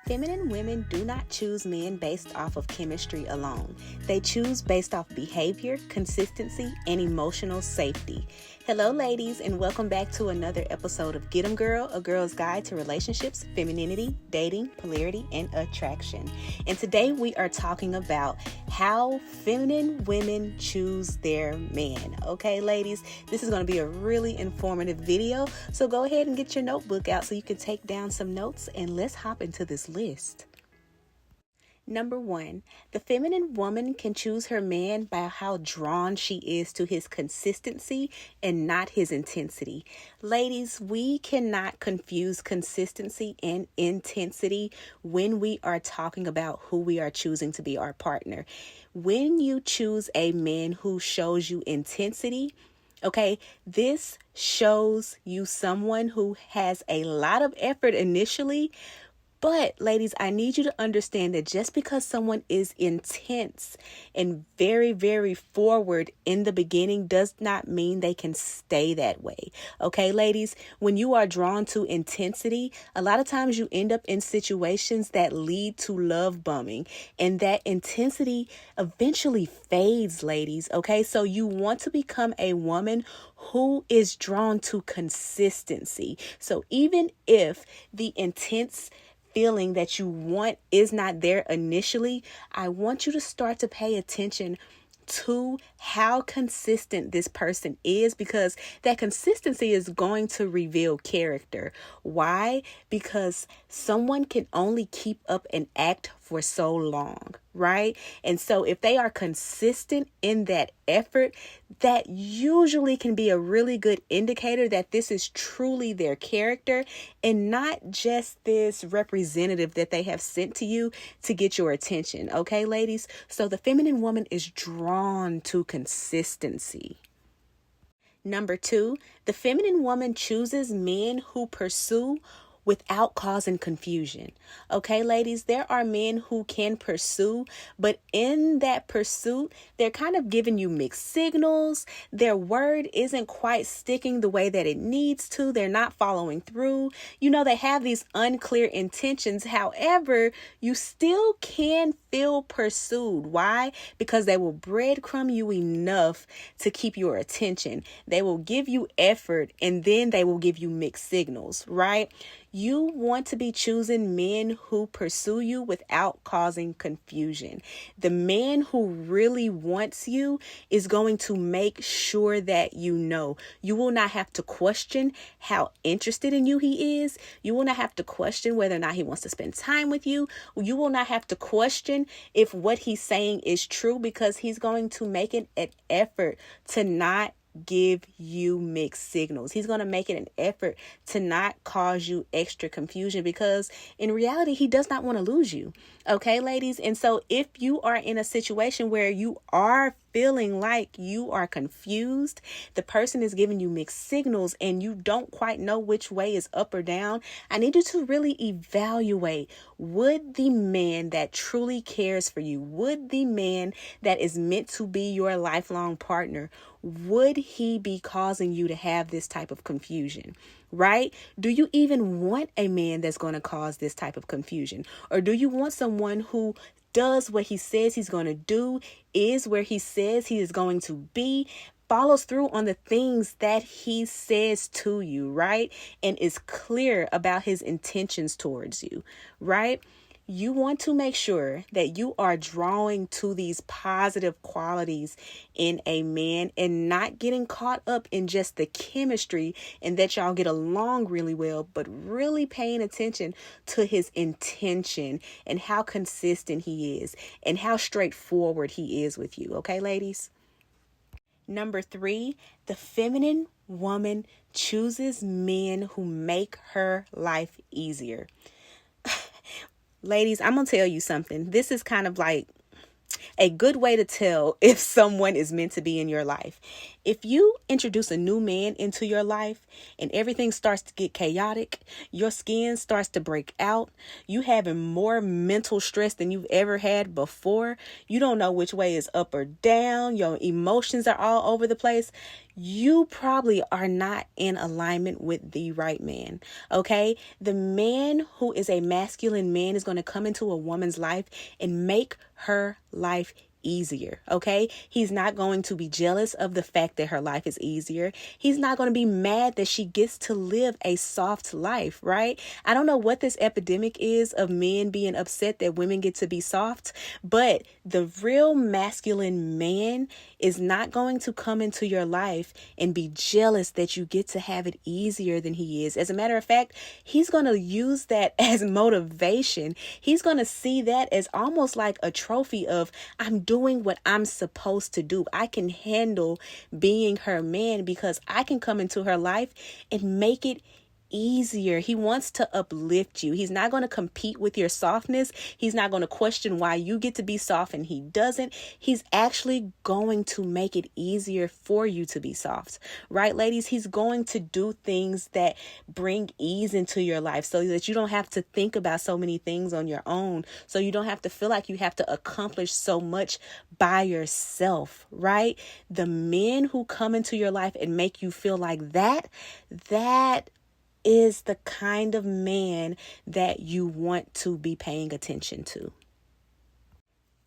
Feminine women do not choose men based off of chemistry alone. They choose based off behavior, consistency, and emotional safety. Hello, ladies, and welcome back to another episode of Get 'em Girl, a girl's guide to relationships, femininity, dating, polarity, and attraction. And today we are talking about how feminine women choose their man. Okay, ladies, this is going to be a really informative video, so go ahead and get your notebook out so you can take down some notes, and let's hop into this list. Number 1, the feminine woman can choose her man by how drawn she is to his consistency and not his intensity. Ladies, we cannot confuse consistency and intensity when we are talking about who we are choosing to be our partner. When you choose a man who shows you intensity, okay, this shows you someone who has a lot of effort initially. But ladies, I need you to understand that just because someone is intense and very, very forward in the beginning does not mean they can stay that way. Okay, ladies, when you are drawn to intensity, a lot of times you end up in situations that lead to love bombing, and that intensity eventually fades, ladies. Okay, so you want to become a woman who is drawn to consistency. So even if the intense feeling that you want is not there initially, I want you to start to pay attention to how consistent this person is, because that consistency is going to reveal character. Why? Because someone can only keep up an act for so long, right? And so if they are consistent in that effort, that usually can be a really good indicator that this is truly their character and not just this representative that they have sent to you to get your attention. Okay, ladies? So the feminine woman is drawn to consistency. Number 2, the feminine woman chooses men who pursue without causing confusion. Okay, ladies, there are men who can pursue, but in that pursuit, they're kind of giving you mixed signals. Their word isn't quite sticking the way that it needs to. They're not following through. You know, they have these unclear intentions. However, you still can feel pursued. Why? Because they will breadcrumb you enough to keep your attention. They will give you effort, and then they will give you mixed signals, right? You want to be choosing men who pursue you without causing confusion. The man who really wants you is going to make sure that you know. You will not have to question how interested in you he is. You will not have to question whether or not he wants to spend time with you. You will not have to question if what he's saying is true, because he's going to make an effort to not give you mixed signals. He's going to make it an effort to not cause you extra confusion, because in reality, he does not want to lose you. Okay, ladies? And so if you are in a situation where you are feeling like you are confused, the person is giving you mixed signals, and you don't quite know which way is up or down, I need you to really evaluate, would the man that truly cares for you, would the man that is meant to be your lifelong partner, would he be causing you to have this type of confusion, right? Do you even want a man that's going to cause this type of confusion? Or do you want someone who does what he says he's going to do, is where he says he is going to be, follows through on the things that he says to you, right? And is clear about his intentions towards you, right? You want to make sure that you are drawing to these positive qualities in a man and not getting caught up in just the chemistry and that y'all get along really well, but really paying attention to his intention and how consistent he is and how straightforward he is with you. Okay, ladies? Number 3, the feminine woman chooses men who make her life easier. Ladies, I'm going to tell you something. This is kind of like a good way to tell if someone is meant to be in your life. If you introduce a new man into your life and everything starts to get chaotic, your skin starts to break out, you having more mental stress than you've ever had before, you don't know which way is up or down, your emotions are all over the place, you probably are not in alignment with the right man. Okay? The man who is a masculine man is going to come into a woman's life and make her life easier. Okay? He's not going to be jealous of the fact that her life is easier. He's not going to be mad that she gets to live a soft life, right? I don't know what this epidemic is of men being upset that women get to be soft, but the real masculine man is not going to come into your life and be jealous that you get to have it easier than he is. As a matter of fact, he's going to use that as motivation. He's going to see that as almost like a trophy of, I'm doing what I'm supposed to do. I can handle being her man because I can come into her life and make it easier. He wants to uplift you. He's not going to compete with your softness. He's not going to question why you get to be soft and he doesn't. He's actually going to make it easier for you to be soft. Right, ladies? He's going to do things that bring ease into your life so that you don't have to think about so many things on your own. So you don't have to feel like you have to accomplish so much by yourself, right? The men who come into your life and make you feel like that is the kind of man that you want to be paying attention to.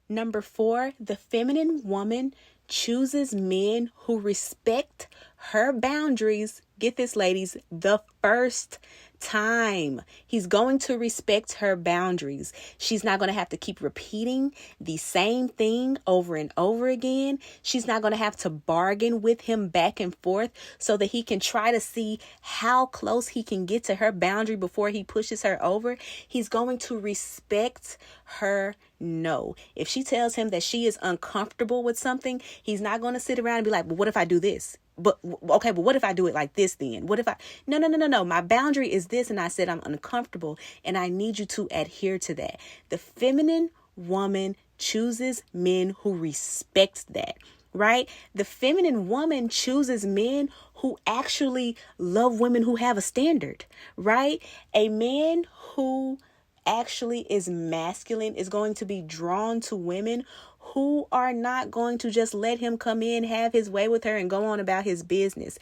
Number 4, the feminine woman chooses men who respect her boundaries. Get this, ladies, the first time. He's going to respect her boundaries. She's not going to have to keep repeating the same thing over and over again. She's not going to have to bargain with him back and forth so that he can try to see how close he can get to her boundary before he pushes her over. He's going to respect her no. If she tells him that she is uncomfortable with something, he's not going to sit around and be like, well, what if I do this? But okay, but what if I do it like this then? What if I, no. My boundary is this. And I said, I'm uncomfortable and I need you to adhere to that. The feminine woman chooses men who respect that, right? The feminine woman chooses men who actually love women who have a standard, right? A man who actually is masculine is going to be drawn to women who are not going to just let him come in, have his way with her and go on about his business.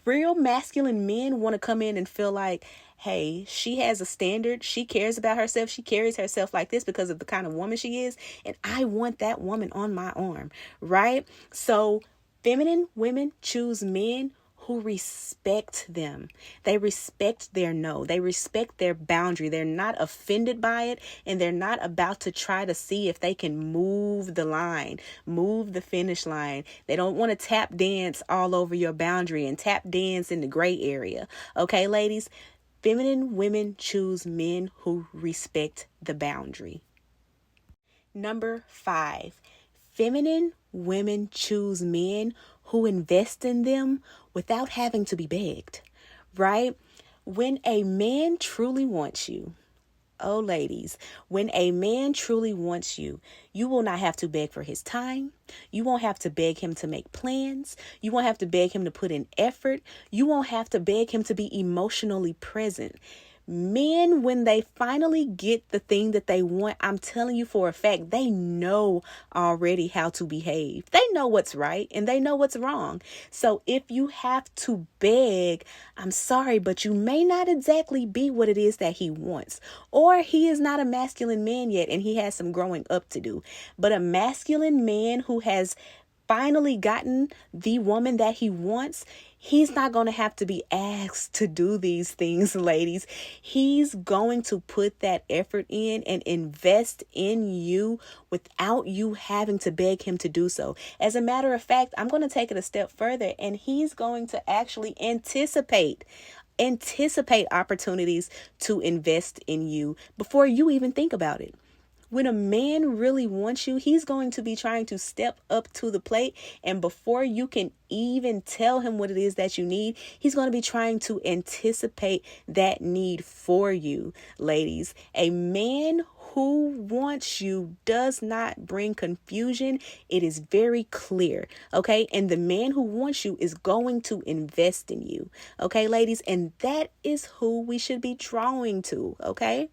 Real masculine men want to come in and feel like, hey, she has a standard. She cares about herself. She carries herself like this because of the kind of woman she is. And I want that woman on my arm, right? So feminine women choose men who respect them. They respect their no. They respect their boundary. They're not offended by it, and they're not about to try to see if they can move the line, move the finish line. They don't want to tap dance all over your boundary and tap dance in the gray area. Okay, ladies? Feminine women choose men who respect the boundary. Number 5, feminine women choose men who invest in them without having to be begged, right? When a man truly wants you, oh, ladies, when a man truly wants you, you will not have to beg for his time. You won't have to beg him to make plans. You won't have to beg him to put in effort. You won't have to beg him to be emotionally present. Men, when they finally get the thing that they want, I'm telling you for a fact, they know already how to behave. They know what's right and they know what's wrong. So if you have to beg, I'm sorry, but you may not exactly be what it is that he wants. Or he is not a masculine man yet and he has some growing up to do. But a masculine man who has finally gotten the woman that he wants, he's not going to have to be asked to do these things, ladies. He's going to put that effort in and invest in you without you having to beg him to do so. As a matter of fact, I'm going to take it a step further, and he's going to actually anticipate opportunities to invest in you before you even think about it. When a man really wants you, he's going to be trying to step up to the plate. And before you can even tell him what it is that you need, he's going to be trying to anticipate that need for you, ladies. A man who wants you does not bring confusion. It is very clear. Okay. And the man who wants you is going to invest in you. Okay, ladies. And that is who we should be drawing to. Okay.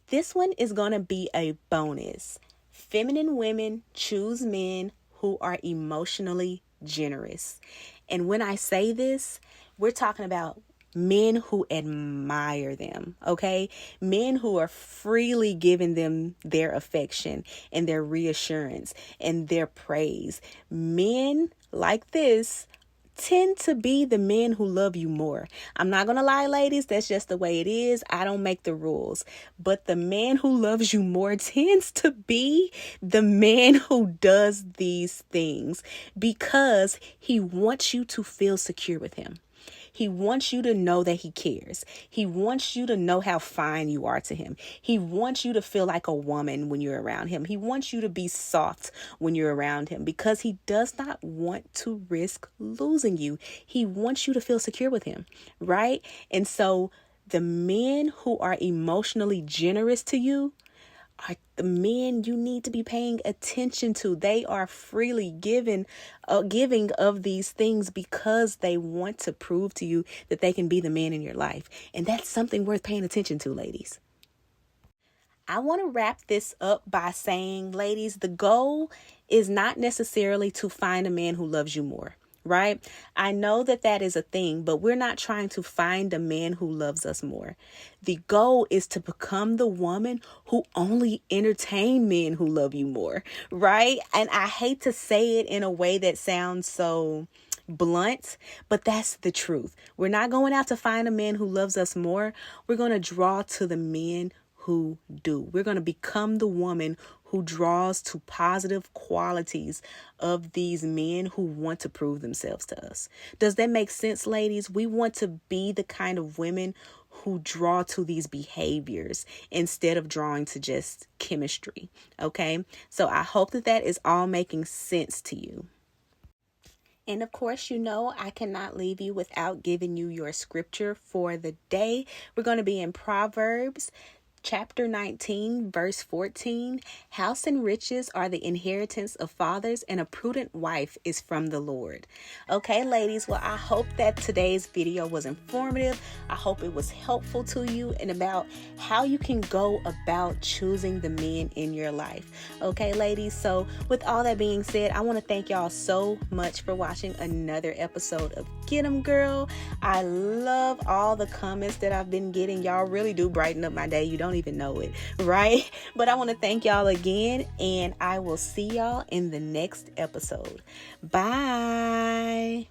This one is going to be a bonus. Feminine women choose men who are emotionally generous. And when I say this, we're talking about men who admire them, okay? Men who are freely giving them their affection and their reassurance and their praise. Men like this tend to be the men who love you more. I'm not going to lie, ladies. That's just the way it is. I don't make the rules. But the man who loves you more tends to be the man who does these things because he wants you to feel secure with him. He wants you to know that he cares. He wants you to know how fine you are to him. He wants you to feel like a woman when you're around him. He wants you to be soft when you're around him because he does not want to risk losing you. He wants you to feel secure with him, right? And so the men who are emotionally generous to you are the men you need to be paying attention to. They are freely giving of these things because they want to prove to you that they can be the man in your life. And that's something worth paying attention to, ladies. I want to wrap this up by saying, ladies, the goal is not necessarily to find a man who loves you more. Right? I know that is a thing, but we're not trying to find a man who loves us more. The goal is to become the woman who only entertain men who love you more. Right? And I hate to say it in a way that sounds so blunt, but that's the truth. We're not going out to find a man who loves us more. We're going to draw to the men who do. We're going to become the woman who draws to positive qualities of these men who want to prove themselves to us. Does that make sense, ladies? We want to be the kind of women who draw to these behaviors instead of drawing to just chemistry. Okay, so I hope that is all making sense to you. And of course, I cannot leave you without giving you your scripture for the day. We're going to be in Proverbs chapter 19, verse 14. House and riches are the inheritance of fathers, and a prudent wife is from the Lord. Okay, ladies. Well, I hope that today's video was informative. I hope it was helpful to you and about how you can go about choosing the men in your life. Okay, ladies. So with all that being said, I want to thank y'all so much for watching another episode of Get 'em Girl. I love all the comments that I've been getting. Y'all really do brighten up my day. You don't even know it, right? But I want to thank y'all again, and I will see y'all in the next episode. Bye.